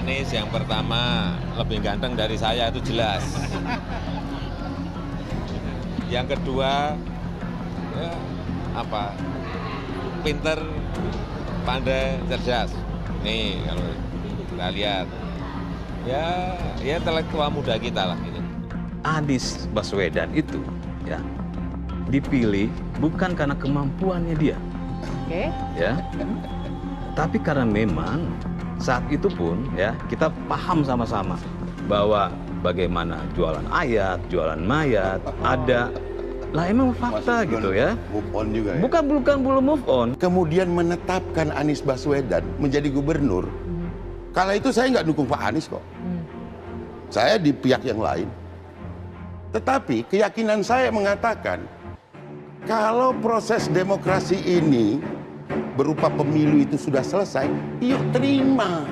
Anies yang pertama lebih ganteng dari saya itu jelas. Yang kedua, ya, pinter, pandai, cerdas. Nih kalau kita lihat, ya intelektual muda kita lah. Gitu. Anies Baswedan itu ya dipilih bukan karena kemampuannya dia, ya, tapi karena memang saat itu pun ya kita paham sama-sama bahwa bagaimana jualan ayat, jualan mayat, ada lah emang fakta gitu ya. Move on juga ya. Bukan belum move on. Kemudian menetapkan Anies Baswedan menjadi gubernur. Kala itu saya nggak dukung Pak Anies kok. Saya di pihak yang lain. Tetapi keyakinan saya mengatakan kalau proses demokrasi ini berupa pemilu itu sudah selesai, yuk terima.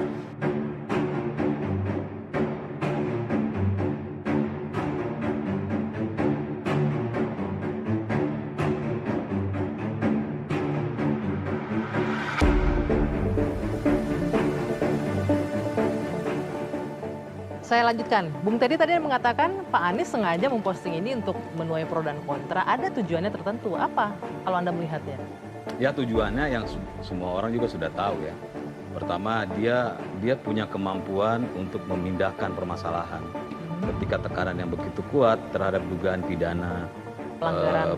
Saya lanjutkan. Bung Teddy tadi mengatakan Pak Anies sengaja memposting ini untuk menuai pro dan kontra. Ada tujuannya tertentu. Apa kalau Anda melihatnya? Ya tujuannya yang semua orang juga sudah tahu ya. Pertama dia punya kemampuan untuk memindahkan permasalahan. Ketika tekanan yang begitu kuat terhadap dugaan pidana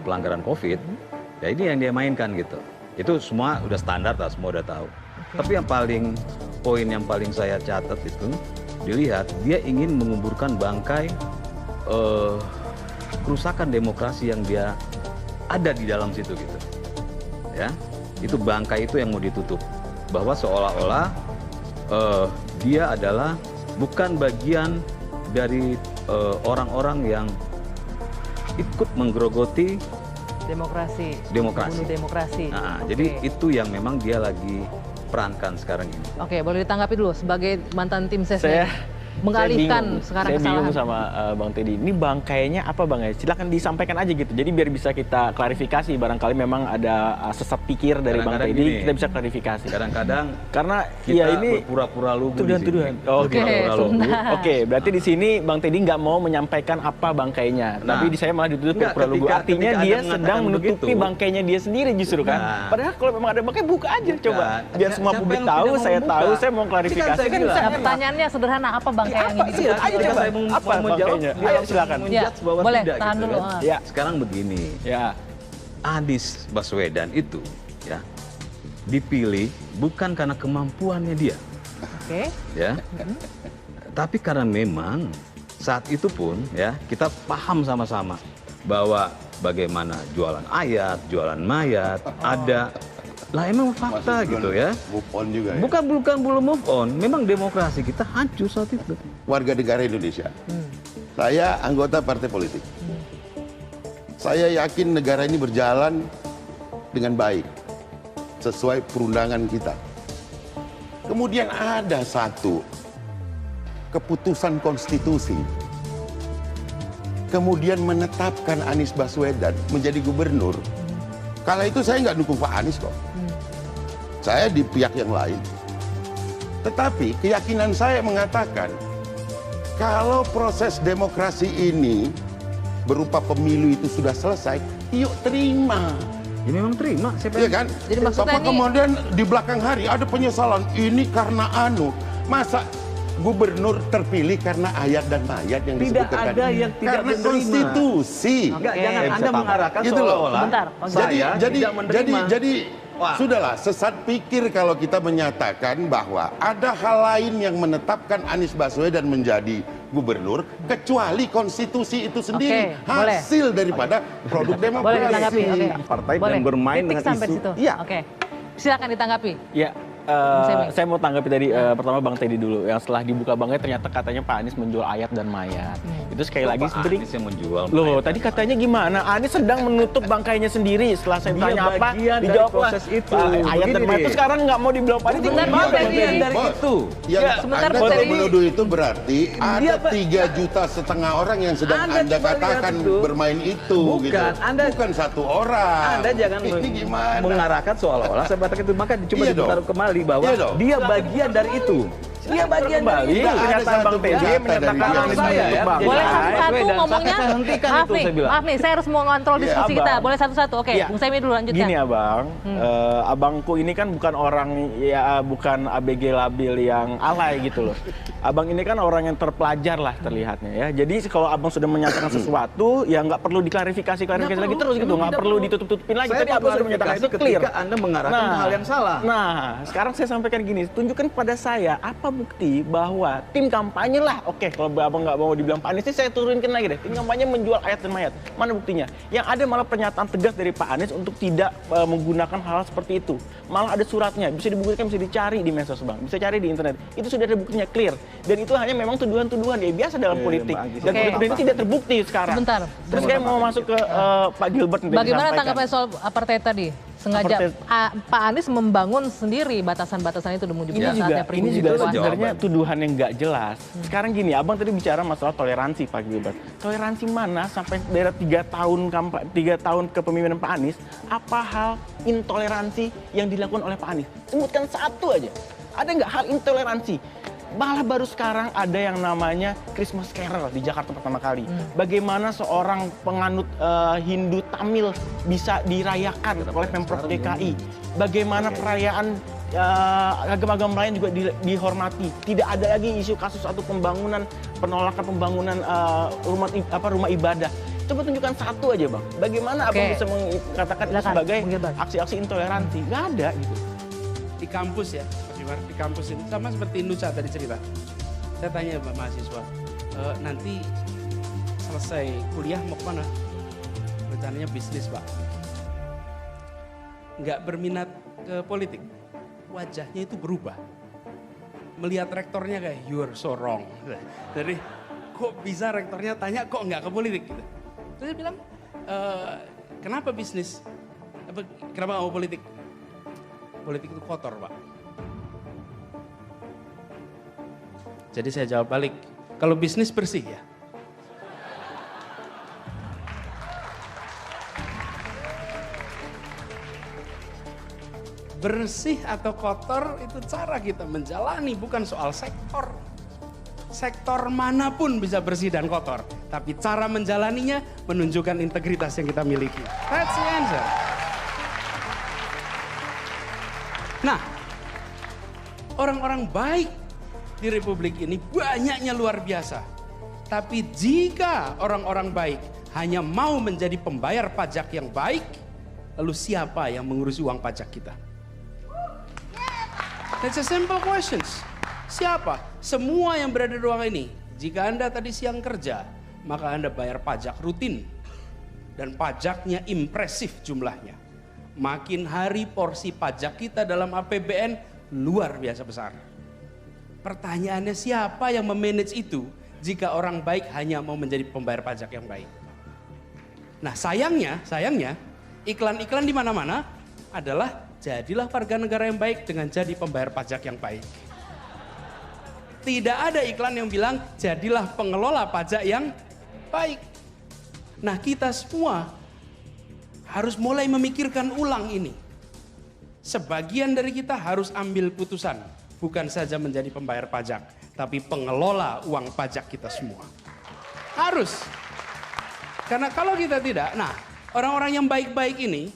pelanggaran COVID, ya ini yang dia mainkan gitu. Itu semua udah standar lah, semua udah tahu. Tapi poin yang paling saya catat itu dilihat dia ingin menguburkan bangkai kerusakan demokrasi yang dia ada di dalam situ gitu. Ya, itu bangkai itu yang mau ditutup, bahwa seolah-olah dia adalah bukan bagian dari orang-orang yang ikut menggerogoti demokrasi. Bunuh demokrasi. Nah, jadi itu yang memang dia lagi perankan sekarang ini. Oke, boleh ditanggapi dulu sebagai mantan tim ses. Saya mengalihkan sekarang kesalahan. Saya bingung sama Bang Teddy. Ini bangkainya apa Bang ya? Silakan disampaikan aja gitu. Jadi biar bisa kita klarifikasi. Barangkali memang ada sesat pikir dari Bang Teddy, kita bisa klarifikasi. Kadang-kadang karena kita ya ini berpura-pura lugu tuduhan-tuduhan. Oke, berarti di sini Bang Teddy nggak mau menyampaikan apa bangkainya. Tapi di saya malah dituduh pura-pura lugu. Artinya dia sedang menutupi bangkainya dia sendiri justru kan. Padahal kalau memang ada bangkai buka aja coba. Biar semua publik tahu, saya mau klarifikasi. Pertanyaannya sederhana, apa bangkai yang ini? Ayo coba, apa bangkainya? Ayo silakan. Boleh, tahan dulu. Ya. Sekarang begini, ya, Anies Baswedan itu ya dipilih bukan karena kemampuannya dia, ya, tapi karena memang saat itu pun ya kita paham sama-sama bahwa bagaimana jualan ayat, jualan mayat, ada lah emang fakta gitu ya. Move on juga ya. Bukan belum move on, memang demokrasi kita hancur saat itu. Warga negara Indonesia. Saya anggota partai politik. Saya yakin negara ini berjalan dengan baik sesuai perundangan kita. Kemudian ada satu keputusan konstitusi. Kemudian menetapkan Anies Baswedan menjadi gubernur. Kala itu saya nggak dukung Pak Anies kok. Saya di pihak yang lain. Tetapi keyakinan saya mengatakan kalau proses demokrasi ini berupa pemilu itu sudah selesai, yuk terima. Ya memang terima, Iya kan? Jadi maksudnya ini kemudian di belakang hari ada penyesalan ini karena masa gubernur terpilih karena ayat dan mayat yang tidak disebutkan ada yang tidak karena menerima. konstitusi. Enggak, jangan Anda mengarahkan Gitu loh. seolah-olah Bentar, saya tidak menerima. Jadi sudahlah, sesat pikir kalau kita menyatakan bahwa ada hal lain yang menetapkan Anies Baswedan menjadi gubernur kecuali konstitusi itu sendiri hasil daripada produk demokrasi. boleh ditanggapi. Partai Boleh. dan bermain Titik dengan sampai isu. situ. Iya. Oke. Silakan ditanggapi. Ya, saya mau tanggapi tadi pertama Bang Teddy dulu. Yang setelah dibuka bangkai ternyata katanya Pak Anies menjual ayat dan mayat. Itu sekali lagi sebenarnya. Anies yang menjual. Loh, tadi katanya gimana? Anies sedang menutup bangkainya sendiri. Setelah saya Dia tanya apa, bagian dari dijawab proses itu. ayat dan Begini mayat itu deh. sekarang nggak mau dibilang Pak Anies. Sebentar, Gimana Bang Teddy. ini? Bagian dari itu. Yang sebentar, Anda Bang kalau Teddy. menuduh itu berarti ada Dia, Pak. 3,5 juta orang yang sedang Anda Anda coba lihat katakan itu. bermain itu. Bukan, gitu. Anda- Bukan satu orang. Anda jangan Ini gimana? mengarahkan seolah-olah saya katakan itu. Maka coba Iya ditaruh dong. kembali bahwa Iya dong. dia bagian dari itu. Dia bagian dari pernyataan Bang Teddy menyatakan saya ya. Boleh satu-satu ngomongnya. Maaf nih, saya harus mengontrol diskusi kita. Boleh satu-satu. Oke, Bung Semi dulu lanjutkan. Gini Abang, abangku ini kan bukan orang ya bukan ABG labil yang alay gitu loh. Abang ini kan orang yang terpelajar lah terlihatnya ya. Jadi kalau abang sudah menyatakan sesuatu, ya nggak perlu diklarifikasi lagi terus gitu, nggak perlu ditutup-tutupin lagi. Tadi abang sudah menyatakan itu clear. Ketika Anda mengarahkan hal yang salah. Nah, sekarang saya sampaikan gini, tunjukkan pada saya apa bukti bahwa tim kampanye lah, oke kalau abang nggak mau dibilang Pak Anies, saya turunkan lagi deh, tim kampanye menjual ayat dan mayat. Mana buktinya? Yang ada malah pernyataan tegas dari Pak Anies untuk tidak menggunakan hal seperti itu. Malah ada suratnya, bisa dibuktikan, bisa dicari di medsos Bang, bisa cari di internet. Itu sudah ada buktinya clear. Dan itu hanya memang tuduhan-tuduhan ya biasa dalam politik. Dan politik ini tidak terbukti sekarang. Sebentar. Terus saya mau masuk ke Pak Gilbert. Bagaimana tanggapan soal apartheid tadi? Sengaja Pak Anies membangun sendiri batasan-batasan itu demi saatnya ini juga sebenarnya tuduhan yang nggak jelas. Sekarang gini, abang tadi bicara masalah toleransi Pak Gilbert. Toleransi mana sampai daerah 3 tahun kepemimpinan Pak Anies, apa hal intoleransi yang dilakukan oleh Pak Anies? Sebutkan satu aja. Ada nggak hal intoleransi? Malah baru sekarang ada yang namanya Christmas Carol di Jakarta pertama kali. Bagaimana seorang penganut Hindu Tamil bisa dirayakan oleh Pemprov DKI. Bagaimana perayaan agama-agama lain juga dihormati. Tidak ada lagi isu kasus atau penolakan pembangunan rumah ibadah. Coba tunjukkan satu aja Bang. Bagaimana Abang bisa mengatakan itu sebagai aksi-aksi intoleransi? Nggak ada gitu. Di kampus ya, di kampus ini sama seperti Nusa tadi cerita. Saya tanya Mbak mahasiswa, nanti selesai kuliah mau kemana? Rencananya bisnis Pak. Nggak berminat ke politik. Wajahnya itu berubah. Melihat rektornya kayak, you are so wrong. Jadi kok bisa rektornya tanya kok nggak ke politik gitu. Terus dia bilang, kenapa bisnis? Kenapa nggak mau politik? Politik itu kotor Pak. Jadi saya jawab balik, kalau bisnis bersih ya. Bersih atau kotor itu cara kita menjalani, bukan soal sektor. Sektor manapun bisa bersih dan kotor, tapi cara menjalaninya menunjukkan integritas yang kita miliki. That's the answer. Nah, orang-orang baik di Republik ini banyaknya luar biasa. Tapi jika orang-orang baik hanya mau menjadi pembayar pajak yang baik, lalu siapa yang mengurusi uang pajak kita? That's a simple questions. Siapa? Semua yang berada di ruangan ini. Jika Anda tadi siang kerja, maka Anda bayar pajak rutin. Dan pajaknya impresif jumlahnya. Makin hari porsi pajak kita dalam APBN luar biasa besar. Pertanyaannya siapa yang memanage itu jika orang baik hanya mau menjadi pembayar pajak yang baik? Nah sayangnya iklan-iklan di mana-mana adalah jadilah warga negara yang baik dengan jadi pembayar pajak yang baik. Tidak ada iklan yang bilang jadilah pengelola pajak yang baik. Nah kita semua harus mulai memikirkan ulang ini. Sebagian dari kita harus ambil putusan. Bukan saja menjadi pembayar pajak. Tapi pengelola uang pajak kita semua. Harus. Karena kalau kita tidak, nah orang-orang yang baik-baik ini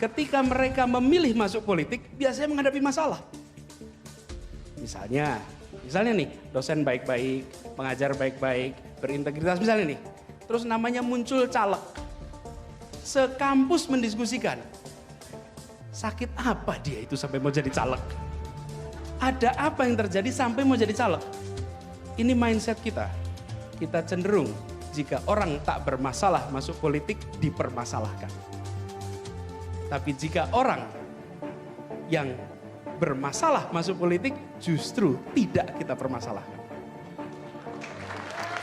ketika mereka memilih masuk politik biasanya menghadapi masalah. Misalnya nih dosen baik-baik, pengajar baik-baik, berintegritas misalnya nih. Terus namanya muncul caleg. Sekampus mendiskusikan, sakit apa dia itu sampai mau jadi caleg? Ada apa yang terjadi sampai mau jadi caleg? Ini mindset kita. Kita cenderung jika orang tak bermasalah masuk politik dipermasalahkan. Tapi jika orang yang bermasalah masuk politik justru tidak kita permasalahkan.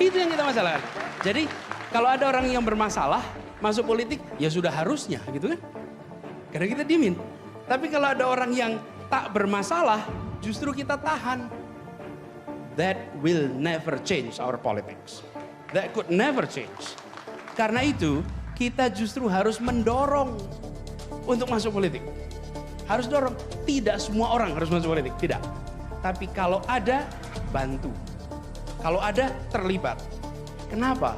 Itu yang kita masalahkan. Jadi kalau ada orang yang bermasalah masuk politik, ya sudah harusnya gitu kan. Karena kita diemin. Tapi kalau ada orang yang tak bermasalah, justru kita tahan. That will never change our politics. That could never change. Karena itu, kita justru harus mendorong untuk masuk politik. Harus dorong. Tidak semua orang harus masuk politik, tidak. Tapi kalau ada bantu. Kalau ada, terlibat. Kenapa?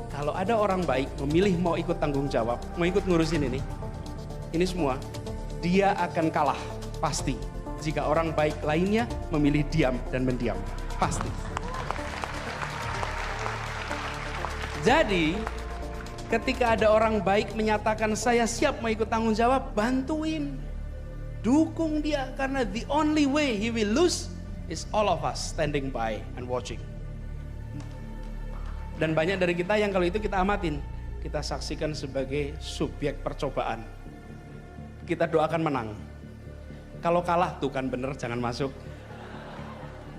Kalau ada orang baik memilih mau ikut tanggung jawab, mau ikut ngurusin ini semua, dia akan kalah, pasti. Jika orang baik lainnya memilih diam dan mendiam, pasti. Jadi, ketika ada orang baik menyatakan saya siap mau ikut tanggung jawab, bantuin. Dukung dia, karena the only way he will lose is all of us standing by and watching. Dan banyak dari kita yang kalau itu kita amatin, kita saksikan sebagai subjek percobaan. Kita doakan menang. Kalau kalah tuh kan bener, jangan masuk.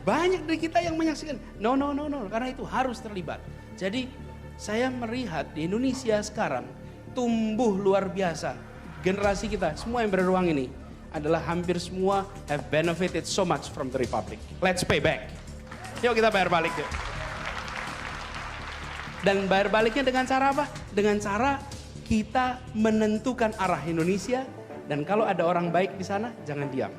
Banyak dari kita yang menyaksikan, no, karena itu harus terlibat. Jadi saya melihat di Indonesia sekarang tumbuh luar biasa. Generasi kita, semua yang berruang ini adalah hampir semua have benefited so much from the Republic. Let's pay back. Yuk kita bayar balik yuk. Dan bayar baliknya dengan cara apa? Dengan cara kita menentukan arah Indonesia, dan kalau ada orang baik di sana, jangan diam.